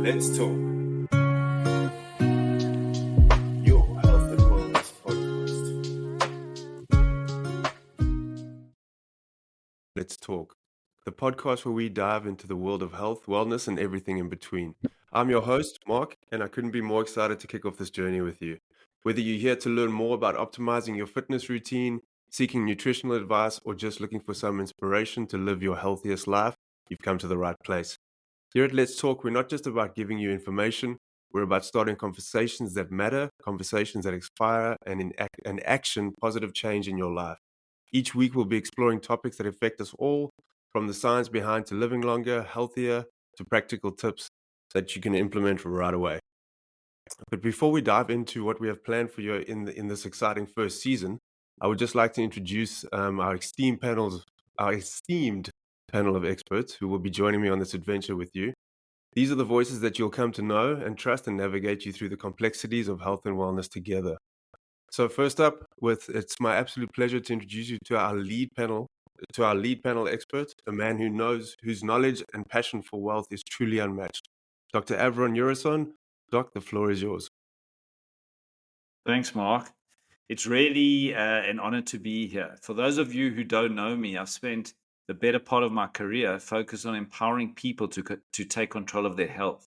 Let's talk. Your health and wellness podcast. Let's talk. The podcast where we dive into the world of health, wellness, and everything in between. I'm your host, Mark, and I couldn't be more excited to kick off this journey with you. Whether you're here to learn more about optimizing your fitness routine, seeking nutritional advice, or just looking for some inspiration to live your healthiest life, you've come to the right place. Here at Let's Talk, we're not just about giving you information, we're about starting conversations that matter, conversations that inspire, and in action, positive change in your life. Each week, we'll be exploring topics that affect us all, from the science behind to living longer, healthier, to practical tips that you can implement right away. But before we dive into what we have planned for you in this exciting first season, I would just like to introduce our esteemed panel of experts who will be joining me on this adventure with you. These are the voices that you'll come to know and trust and navigate you through the complexities of health and wellness together. So first up, it's my absolute pleasure to introduce you to our lead panel expert, a man whose knowledge and passion for wealth is truly unmatched. Dr. Avron Urison. Doc, the floor is yours. Thanks, Mark. It's really an honor to be here. For those of you who don't know me, I've spent the better part of my career focused on empowering people to take control of their health.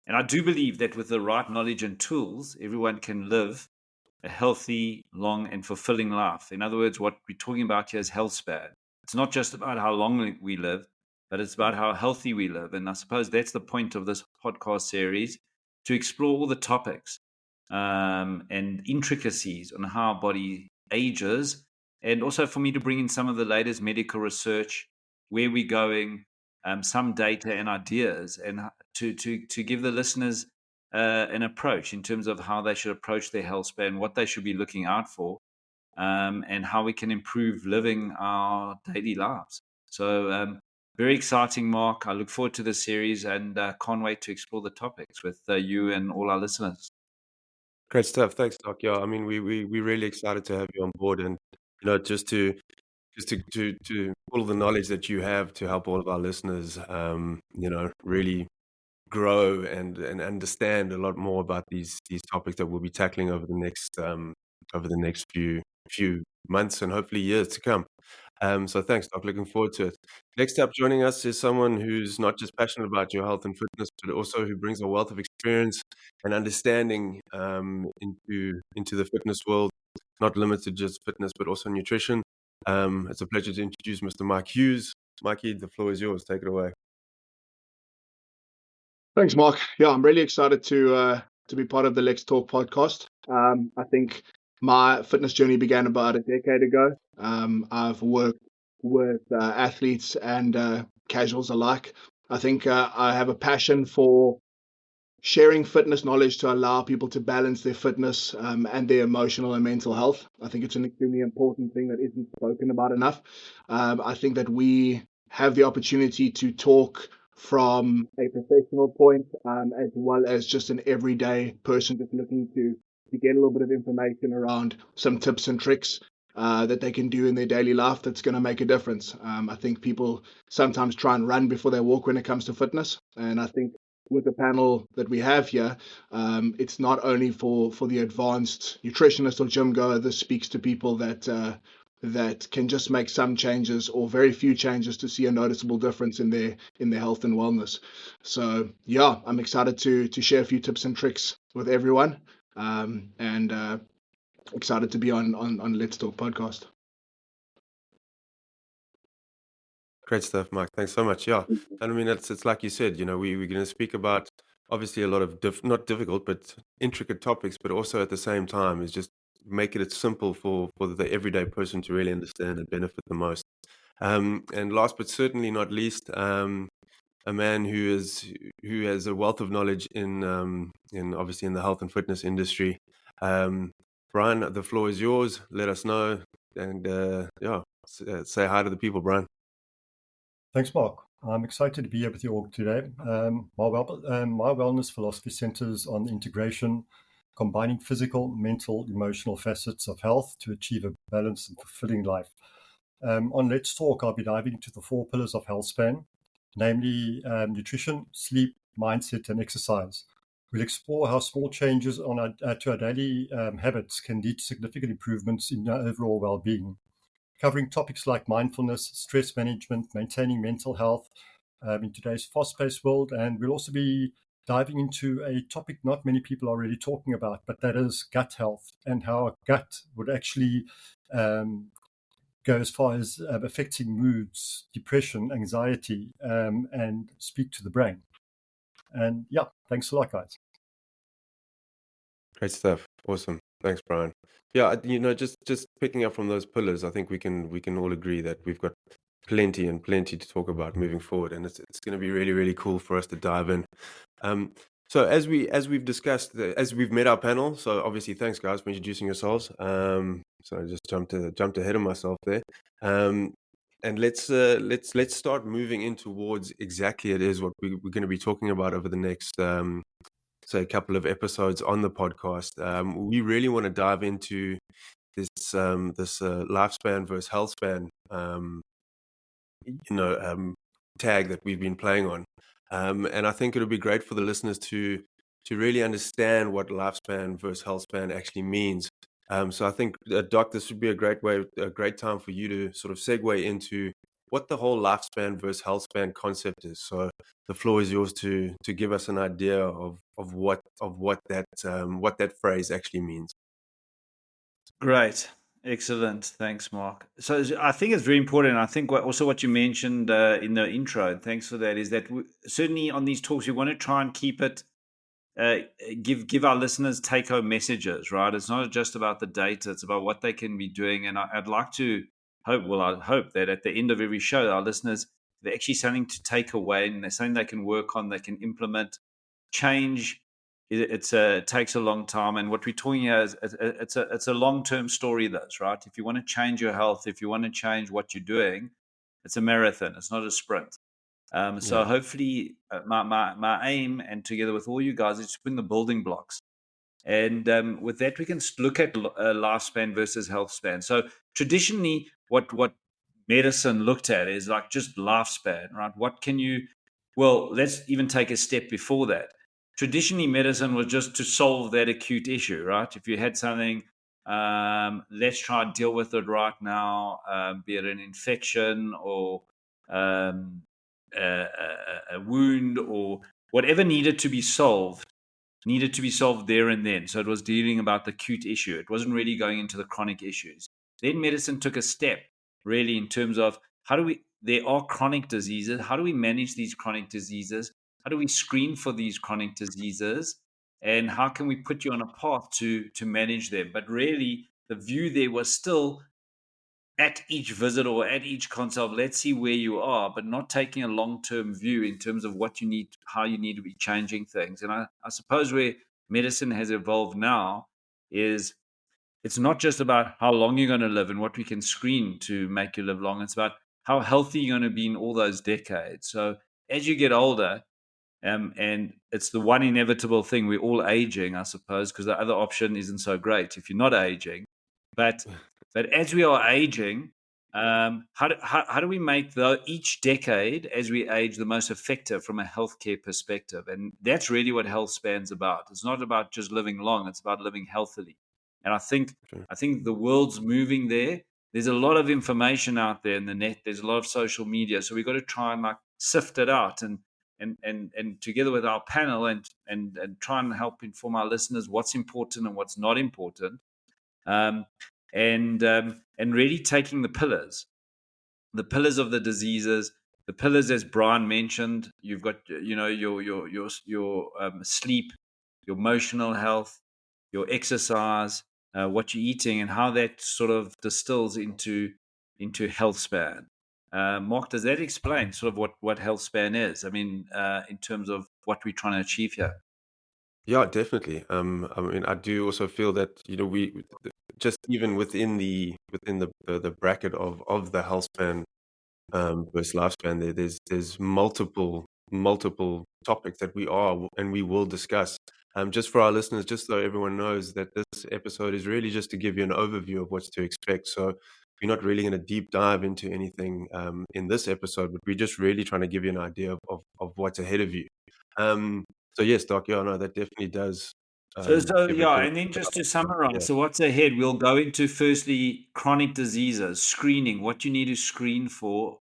And I do believe that with the right knowledge and tools, everyone can live a healthy, long, and fulfilling life. In other words, what we're talking about here is healthspan. It's not just about how long we live, but it's about how healthy we live. And I suppose that's the point of this podcast series, to explore all the topics and intricacies on how our body ages, and also for me to bring in some of the latest medical research, where we're going, some data and ideas, and to give the listeners an approach in terms of how they should approach their health span, what they should be looking out for, and how we can improve living our daily lives. So very exciting, Mark. I look forward to this series and can't wait to explore the topics with you and all our listeners. Great stuff. Thanks, Doc. Yeah, I mean, we're really excited to have you on board, and just to all the knowledge that you have to help all of our listeners, really grow and understand a lot more about these topics that we'll be tackling over the next few months and hopefully years to come. So thanks, Doc. Looking forward to it. Next up, joining us is someone who's not just passionate about your health and fitness, but also who brings a wealth of experience and understanding into the fitness world, not limited to just fitness, but also nutrition. It's a pleasure to introduce Mr. Mike Hughes. Mikey, the floor is yours. Take it away. Thanks, Mark. Yeah, I'm really excited to be part of the Let's Talk podcast. I think my fitness journey began about a decade ago. I've worked with athletes and casuals alike. I think I have a passion for sharing fitness knowledge to allow people to balance their fitness and their emotional and mental health. I think it's an extremely important thing that isn't spoken about enough. I think that we have the opportunity to talk from a professional point, as well as just an everyday person just looking to get a little bit of information around some tips and tricks that they can do in their daily life that's going to make a difference. I think people sometimes try and run before they walk when it comes to fitness. And I think with the panel that we have here, it's not only for the advanced nutritionist or gym goer. This speaks to people that can just make some changes or very few changes to see a noticeable difference in their health and wellness. So yeah, I'm excited to share a few tips and tricks with everyone, and excited to be on Let's Talk podcast. Great stuff, Mike. Thanks so much. Yeah, and I mean it's like you said. We're going to speak about obviously a lot of not difficult but intricate topics, but also at the same time is just making it simple for the everyday person to really understand and benefit the most. And last but certainly not least, a man who has a wealth of knowledge in obviously in the health and fitness industry. Brian, the floor is yours. Let us know, and say hi to the people, Brian. Thanks, Mark. I'm excited to be here with you all today. My wellness philosophy centers on the integration, combining physical, mental, emotional facets of health to achieve a balanced and fulfilling life. On Let's Talk, I'll be diving into the 4 pillars of healthspan, namely nutrition, sleep, mindset, and exercise. We'll explore how small changes to our daily habits can lead to significant improvements in our overall well-being, covering topics like mindfulness, stress management, maintaining mental health in today's fast-paced world. And we'll also be diving into a topic not many people are really talking about, but that is gut health, and how a gut would actually go as far as affecting moods, depression, anxiety, and speak to the brain. And yeah, thanks a lot, guys. Great stuff. Awesome. Thanks, Brian. Yeah, just picking up from those pillars, I think we can all agree that we've got plenty to talk about moving forward, and it's going to be really, really cool for us to dive in. So as we've discussed, as we've met our panel, so obviously thanks guys for introducing yourselves. So I just jumped ahead of myself there. And let's start moving in towards exactly it is what we're going to be talking about over the next say a couple of episodes on the podcast. We really want to dive into this lifespan versus health span tag that we've been playing on. And I think it'll be great for the listeners to really understand what lifespan versus health span actually means. So I think, Doc, this would be a great time for you to sort of segue into what the whole lifespan versus health span concept is. So the floor is yours to give us an idea of what that phrase actually means. Great. Excellent. Thanks, Mark. So I think it's very important. I think what you mentioned in the intro, and thanks for that, is that certainly on these talks, we want to try and keep it, give our listeners take-home messages, right? It's not just about the data. It's about what they can be doing. And I'd like to I hope that at the end of every show, our listeners, they're actually something to take away, and they're something they can work on, they can implement. Change, it takes a long time, and what we're talking here is it's a long-term story. That's right. If you want to change your health, if you want to change what you're doing, it's a marathon. It's not a sprint. So hopefully, my aim, and together with all you guys, is to bring the building blocks. And with that, we can look at lifespan versus health span. So traditionally, what medicine looked at is like just lifespan, right? What can you? Well, let's even take a step before that. Traditionally, medicine was just to solve that acute issue, right? If you had something, let's try and deal with it right now, be it an infection or a wound or whatever needed to be solved there and then. So it was dealing about the acute issue. It wasn't really going into the chronic issues. Then medicine took a step really in terms of there are chronic diseases. How do we manage these chronic diseases? How do we screen for these chronic diseases? And how can we put you on a path to manage them? But really, the view there was still at each visit or at each consult, let's see where you are, but not taking a long-term view in terms of what you need, how you need to be changing things. And I suppose where medicine has evolved now is it's not just about how long you're going to live and what we can screen to make you live long. It's about how healthy you're going to be in all those decades. So as you get older, and it's the one inevitable thing, we're all aging, I suppose, because the other option isn't so great if you're not aging. But as we are aging, how do we make each decade as we age the most effective from a healthcare perspective? And that's really what health span's about. It's not about just living long; it's about living healthily. And I think the world's moving there. There's a lot of information out there in the net. There's a lot of social media, so we've got to try and sift it out and together with our panel and try and help inform our listeners what's important and what's not important. And really taking the pillars of the diseases, the pillars as Brian mentioned. You've got your sleep, your emotional health, your exercise, what you're eating, and how that sort of distills into health span. Mark, does that explain sort of what health span is? I mean, in terms of what we're trying to achieve here. Yeah, definitely. I mean, I do also feel that we just even within the bracket of the health span versus lifespan, there's multiple topics that we are and we will discuss. Just for our listeners, just so everyone knows that this episode is really just to give you an overview of what's to expect. So we're not really going to deep dive into anything in this episode, but we're just really trying to give you an idea of what's ahead of you. So yes, Doc, yeah, no, that definitely does Yeah, everything. and then just to summarize, Yeah, so what's ahead? We'll go into firstly chronic diseases, screening, what you need to screen for,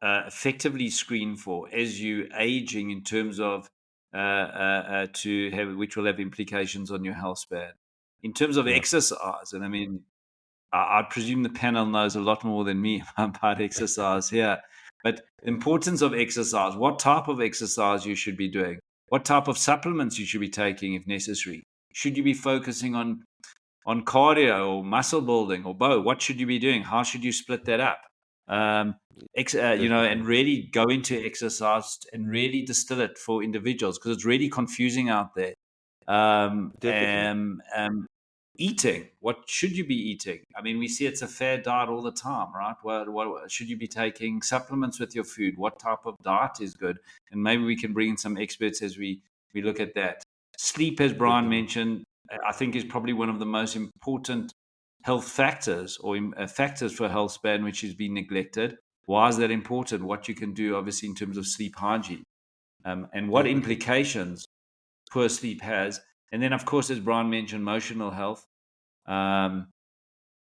effectively screen for as you aging in terms of to have, which will have implications on your health span. In terms of yeah, exercise, and I mean, I presume the panel knows a lot more than me about exercise here. But the importance of exercise, what type of exercise you should be doing, what type of supplements you should be taking if necessary. Should you be focusing on cardio or muscle building or both? What should you be doing? How should you split that up? definitely, And really go into exercise and really distill it for individuals because it's really confusing out there. definitely. Eating, what should you be eating? I mean, we see it's a fair diet all the time, right? What should you be taking supplements with your food? What type of diet is good? And maybe we can bring in some experts as we look at that. Sleep, as Brian Definitely. mentioned, I think is probably one of the most important health factors or factors for health span, which has been neglected. Why is that important? What you can do, obviously, in terms of sleep hygiene, and what Definitely. implications poor sleep has. And then, of course, as Brian mentioned, emotional health. Um,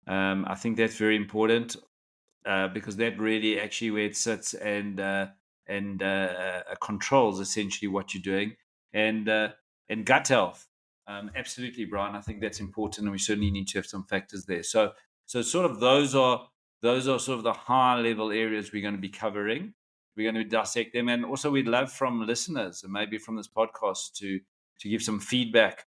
I think that's very important because that really actually where it sits and controls essentially what you're doing, and gut health. Absolutely, Brian. I think that's important, and we certainly need to have some factors there. So sort of those are sort of the high level areas we're going to be covering. We're going to dissect them, and also we'd love from listeners and maybe from this podcast to give some feedback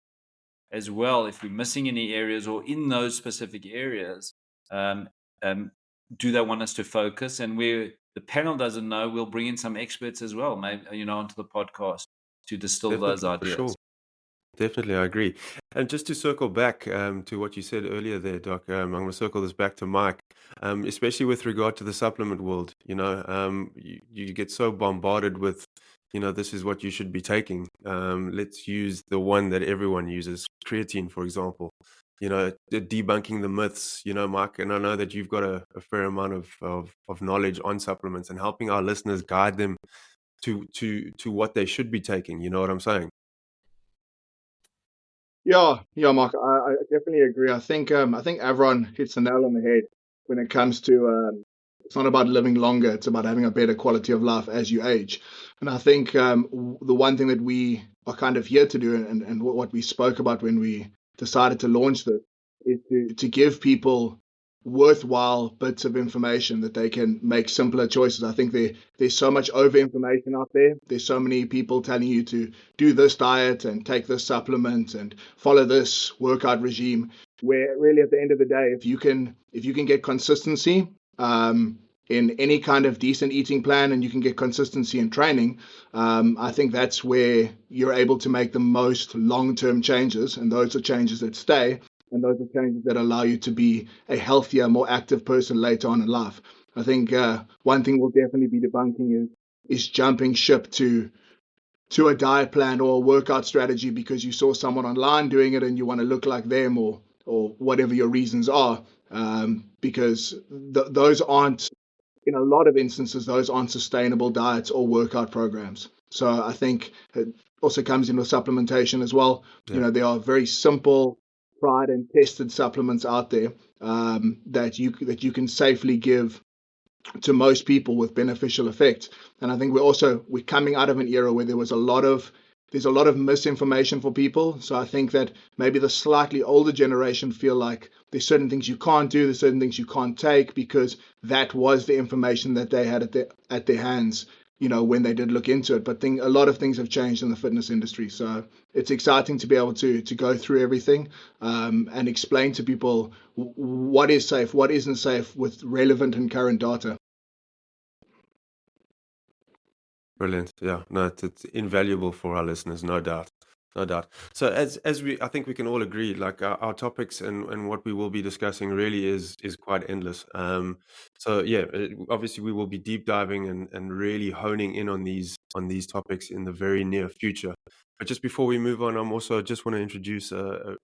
as well if we're missing any areas or in those specific areas. Um, um, do they want us to focus? And where the panel doesn't know, we'll bring in some experts as well, maybe onto the podcast to distill those Definitely, for ideas. sure. Definitely, I agree. And just to circle back to what you said earlier there, Doc, I'm going to circle this back to Mike, especially with regard to the supplement world. You get so bombarded with, this is what you should be taking. Let's use the one that everyone uses, creatine, for example. Debunking the myths, Mike, and I know that you've got a fair amount of knowledge on supplements and helping our listeners guide them to what they should be taking. You know what I'm saying? Yeah, Mark, I definitely agree. I think Avron hits the nail on the head when it comes to it's not about living longer; it's about having a better quality of life as you age. And I think the one thing that we are kind of here to do, and what we spoke about when we decided to launch this, is to give people worthwhile bits of information that they can make simpler choices. I think there's so much over information out there. There's so many people telling you to do this diet and take this supplement and follow this workout regime, where really at the end of the day, if you can get consistency in any kind of decent eating plan, and you can get consistency in training, I think that's where you're able to make the most long-term changes, and those are changes that stay, and those are changes that allow you to be a healthier, more active person later on in life. I think one thing we'll definitely be debunking is jumping ship to a diet plan or a workout strategy because you saw someone online doing it and you want to look like them, or whatever your reasons are, because those aren't, in a lot of instances, those aren't sustainable diets or workout programs. So I think it also comes into supplementation as well. Yeah. There are very simple, tried and tested supplements out there that you can safely give to most people with beneficial effect. And I think we're coming out of an era where there's a lot of misinformation for people. So I think that maybe the slightly older generation feel like there's certain things you can't do, there's certain things you can't take because that was the information that they had at their hands, when they did look into it. But a lot of things have changed in the fitness industry. So it's exciting to be able to go through everything and explain to people what is safe, what isn't safe with relevant and current data. Brilliant. Yeah, no, it's invaluable for our listeners, no doubt. No doubt. So I think we can all agree, like our topics and what we will be discussing really is quite endless. So yeah, obviously we will be deep diving and really honing in on these topics in the very near future. But just before we move on, I'm also just want to introduce a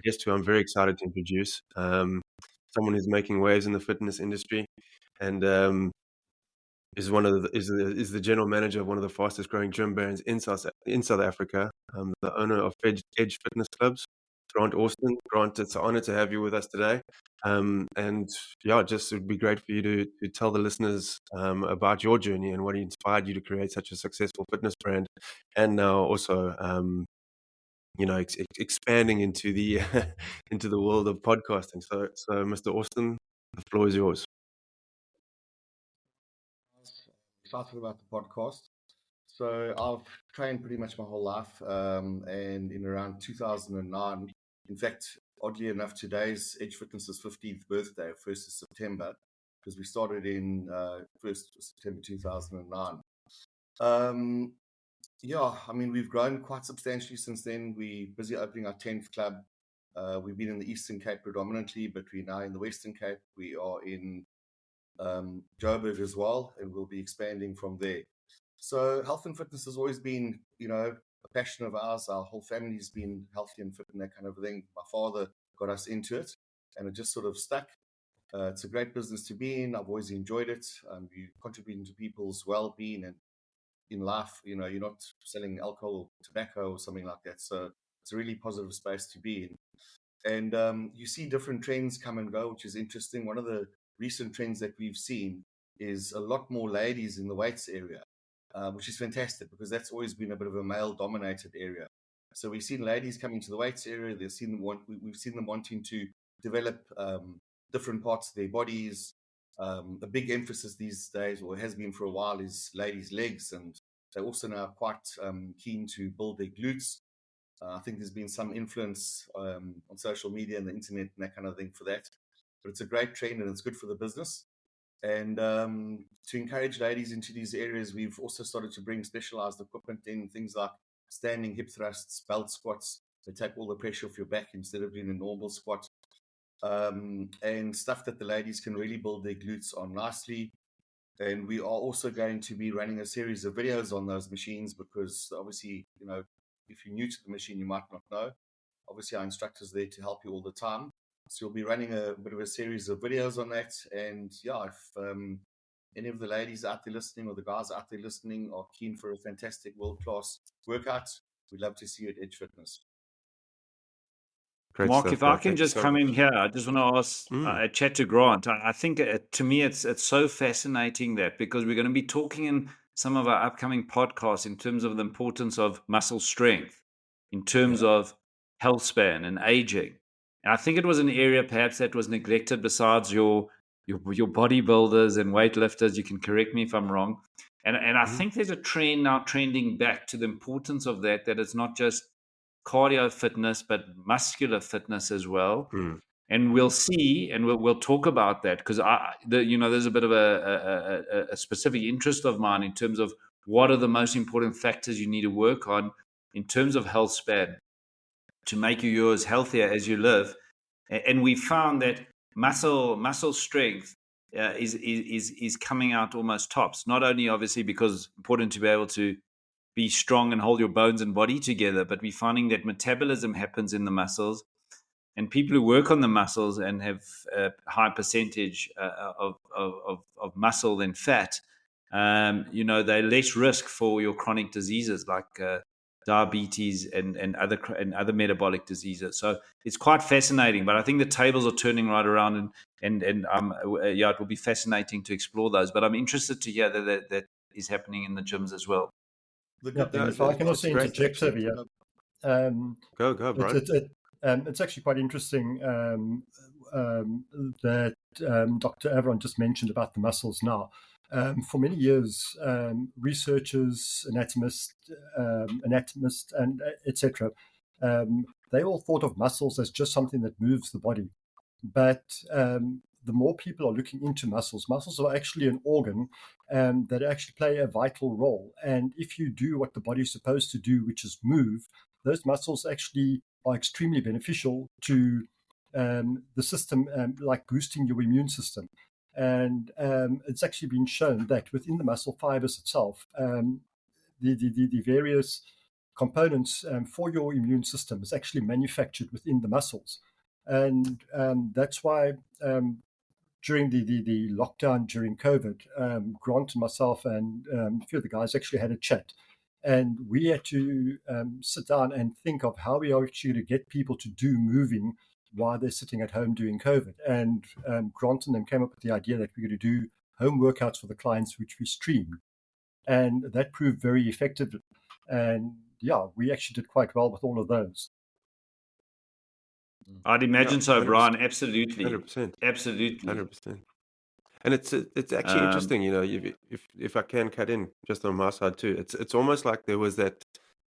guest who I'm very excited to introduce. Someone who's making waves in the fitness industry, and is the general manager of one of the fastest growing gym brands in South Africa. The owner of Edge Fitness Clubs, Grant Austin. Grant, it's an honor to have you with us today. And yeah, just it would be great for you to tell the listeners about your journey and what inspired you to create such a successful fitness brand, and now also expanding into the into the world of podcasting. So, Mr. Austin, the floor is yours. Excited about the podcast. So I've trained pretty much my whole life, and in around 2009, in fact, oddly enough, today's Edge Fitness's 15th birthday, 1st of September, because we started in 1st of September 2009. Yeah, I mean, we've grown quite substantially since then. We're busy opening our 10th club. We've been in the Eastern Cape predominantly, but we're now in the Western Cape. We are in Joburg as well, and we'll be expanding from there. So health and fitness has always been, a passion of ours. Our whole family's been healthy and fit and that kind of thing. My father got us into it, and it just sort of stuck. It's a great business to be in. I've always enjoyed it. You contributing to people's well-being, and in life, you're not selling alcohol or tobacco or something like that. So it's a really positive space to be in. And you see different trends come and go, which is interesting. One of the recent trends that we've seen is a lot more ladies in the weights area, which is fantastic because that's always been a bit of a male-dominated area. So we've seen ladies coming to the weights area. We've seen them wanting to develop different parts of their bodies. A big emphasis these days, or has been for a while, is ladies' legs, and they're also now quite keen to build their glutes. I think there's been some influence on social media and the internet and that kind of thing for that. But it's a great trend and it's good for the business. And to encourage ladies into these areas, we've also started to bring specialized equipment in, things like standing hip thrusts, belt squats. They take all the pressure off your back instead of doing a normal squat. And stuff that the ladies can really build their glutes on nicely. And we are also going to be running a series of videos on those machines because obviously, if you're new to the machine, you might not know. Obviously, our instructor's there to help you all the time. So we'll be running a bit of a series of videos on that. And yeah, if any of the ladies out there listening or the guys out there listening are keen for a fantastic world-class workout, we'd love to see you at Edge Fitness. Great Mark, stuff, if I Mark. can Thank you just so come in much. here, I just want to ask, chat to Grant. I think to me it's so fascinating that because we're going to be talking in some of our upcoming podcasts in terms of the importance of muscle strength, in terms of health span and aging. And I think it was an area perhaps that was neglected besides your bodybuilders and weightlifters. You can correct me if I'm wrong. And I think there's a trend now trending back to the importance of that it's not just cardio fitness, but muscular fitness as well. And we'll see, and we'll talk about that because there's a bit of a specific interest of mine in terms of what are the most important factors you need to work on in terms of health span to make you as healthier as you live. And we found that muscle strength is coming out almost tops. Not only obviously because it's important to be able to be strong and hold your bones and body together, but we're finding that metabolism happens in the muscles, and people who work on the muscles and have a high percentage of muscle than fat, they're less risk for your chronic diseases like diabetes and other metabolic diseases. So it's quite fascinating, but I think the tables are turning right around, and it will be fascinating to explore those. But I'm interested to hear that is happening in the gyms as well. If I can also interject over here. Go, Brian. It's actually quite interesting that Dr. Avron just mentioned about the muscles now. For many years, researchers, anatomists, and etc., they all thought of muscles as just something that moves the body. But the more people are looking into muscles are actually an organ that actually play a vital role. And if you do what the body is supposed to do, which is move, those muscles actually are extremely beneficial to the system, like boosting your immune system. And it's actually been shown that within the muscle fibers itself, the various components for your immune system is actually manufactured within the muscles. And that's why during the lockdown during COVID, Grant and myself and a few of the guys actually had a chat. And we had to sit down and think of how we are actually to get people to do moving while they're sitting at home doing COVID. And Grant and them came up with the idea that we're going to do home workouts for the clients, which we streamed. And that proved very effective. And yeah, we actually did quite well with all of those. I'd imagine so, 100%. Brian. Absolutely. 100%. Absolutely. 100%. And it's actually interesting, you know, if I can cut in just on my side too, it's almost like there was that,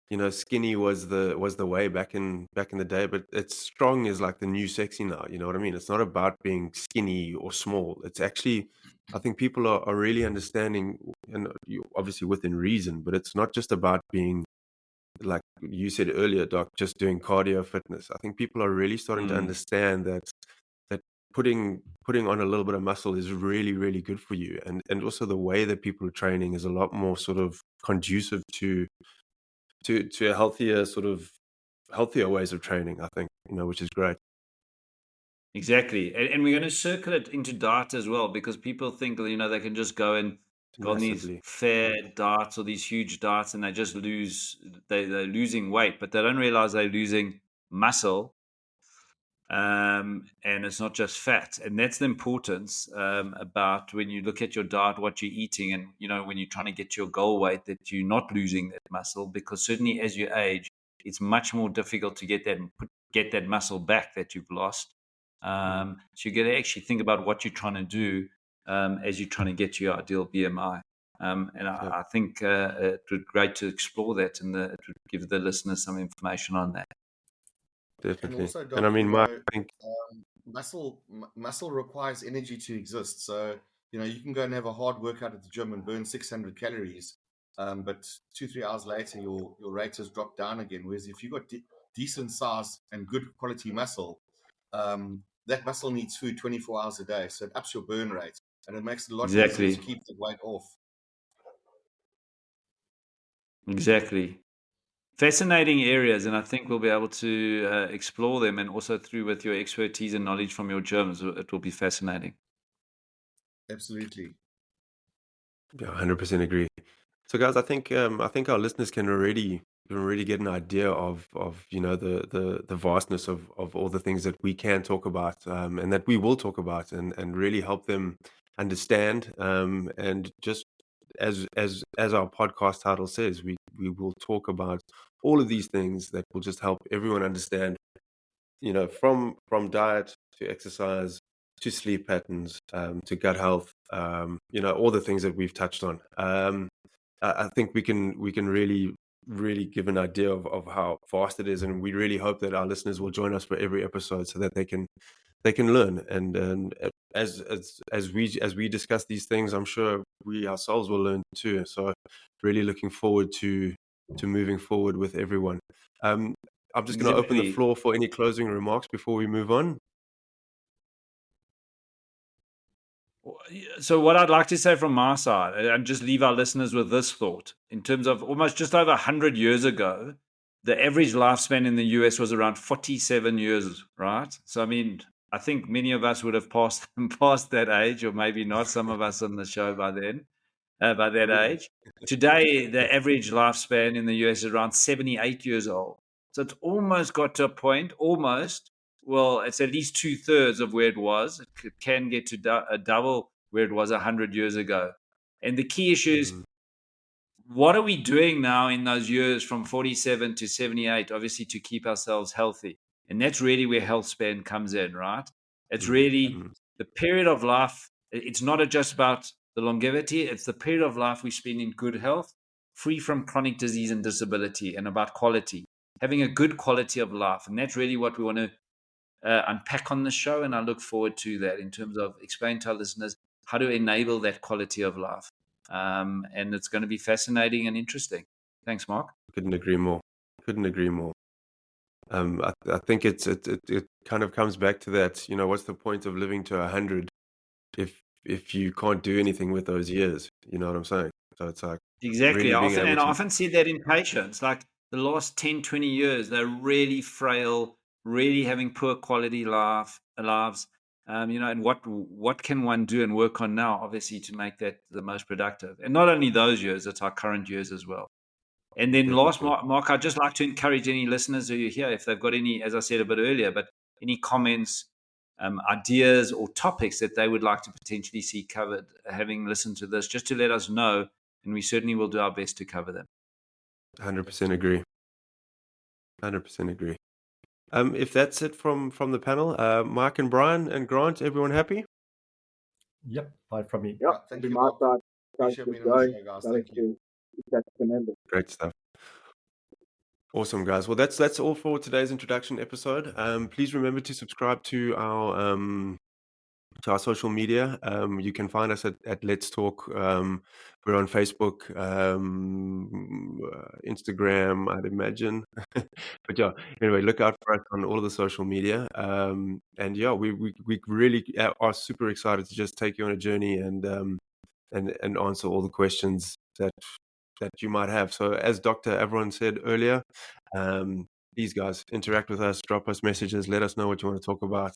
you know, skinny was the way back in the day, but it's strong is like the new sexy now. You know what I mean? It's not about being skinny or small. It's actually, I think people are really understanding, and obviously within reason, but it's not just about being, like you said earlier, Doc, just doing cardio fitness. I think people are really starting to understand that putting on a little bit of muscle is really, really good for you. And also the way that people are training is a lot more sort of conducive to a healthier ways of training, I think, you know, which is great. Exactly. And we're going to circle it into diet as well, because people think, you know, they can just go on these Massively. fair diets or these huge diets and they just they're losing weight, but they don't realize they're losing muscle. And it's not just fat, and that's the importance about when you look at your diet, what you're eating, and you know, when you're trying to get your goal weight, that you're not losing that muscle, because certainly as you age, it's much more difficult to get that muscle back that you've lost. So you got to actually think about what you're trying to do as you're trying to get to your ideal BMI. And I think it would be great to explore that, and it would give the listeners some information on that. Definitely. And also, Doc, And I mean, you I know, think muscle requires energy to exist. So, you know, you can go and have a hard workout at the gym and burn 600 calories, but 2-3 hours later, your rate has dropped down again. Whereas if you've got decent size and good quality muscle, that muscle needs food 24 hours a day. So it ups your burn rate, and it makes it a lot easier to keep the weight off. Exactly. Fascinating areas, and I think we'll be able to explore them, and also through with your expertise and knowledge from your gyms, it will be fascinating. Absolutely. Yeah, 100% agree. So, guys, I think our listeners can already get an idea of you know, the vastness of all the things that we can talk about, and that we will talk about, and really help them understand, and just as our podcast title says, we will talk about all of these things that will just help everyone understand, you know, from diet to exercise to sleep patterns, to gut health, you know, all the things that we've touched on. I think we can really give an idea of how vast it is, and we really hope that our listeners will join us for every episode so that they can learn. And as we discuss these things, I'm sure we ourselves will learn too. So really looking forward to moving forward with everyone. I'm just going to open the Exactly. floor for any closing remarks before we move on. So what I'd like to say from my side, and just leave our listeners with this thought, in terms of almost just over 100 years ago, the average lifespan in the US was around 47 years, right? So, I mean, I think many of us would have passed that age, or maybe not, some of us on the show by that age. Today, the average lifespan in the US is around 78 years old. So it's almost got to a point, well, it's at least 2/3 of where it was. It can get to a double where it was 100 years ago. And the key issue is, what are we doing now in those years from 47 to 78, obviously, to keep ourselves healthy? And that's really where healthspan comes in, right? It's really the period of life. It's not just about the longevity. It's the period of life we spend in good health, free from chronic disease and disability, and about quality, having a good quality of life. And that's really what we want to unpack on the show, and I look forward to that in terms of explaining to our listeners how to enable that quality of life. And it's going to be fascinating and interesting. Thanks, Mark. Couldn't agree more. I think it kind of comes back to that, you know, what's the point of living to 100 if you can't do anything with those years? You know what I'm saying? So it's like Exactly. really being able I to. often see that in patients, like the last 10, 20 years, they're really frail, really having poor quality lives. and what can one do and work on now, obviously, to make that the most productive. And not only those years, it's our current years as well. And then last, Mark, I'd just like to encourage any listeners who are here, if they've got any, as I said a bit earlier, but any comments, ideas or topics that they would like to potentially see covered, having listened to this, just to let us know, and we certainly will do our best to cover them. 100% agree. 100% agree. If that's it from the panel, Mark and Brian and Grant, everyone happy? Yep, bye from me. Yep, Thank be you, my Mark. side. Appreciate being on the show, guys. Thank you. That's the member. Great stuff. Awesome, guys. Well, that's all for today's introduction episode. Please remember to subscribe to our social media. You can find us at Let's Talk. We're on Facebook, Instagram, I'd imagine. But yeah, anyway, look out for us on all of the social media. And yeah, we really are super excited to just take you on a journey and answer all the questions that you might have. So as Dr. Avron said earlier, these guys, interact with us, drop us messages, let us know what you want to talk about.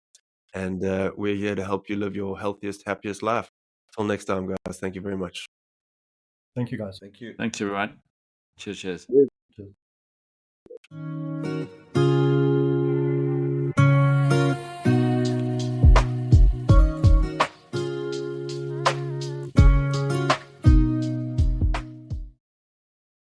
And we're here to help you live your healthiest, happiest life. Till next time, guys. Thank you very much. Thank you, guys. Thank you. Thanks, everyone. Cheers. Cheers.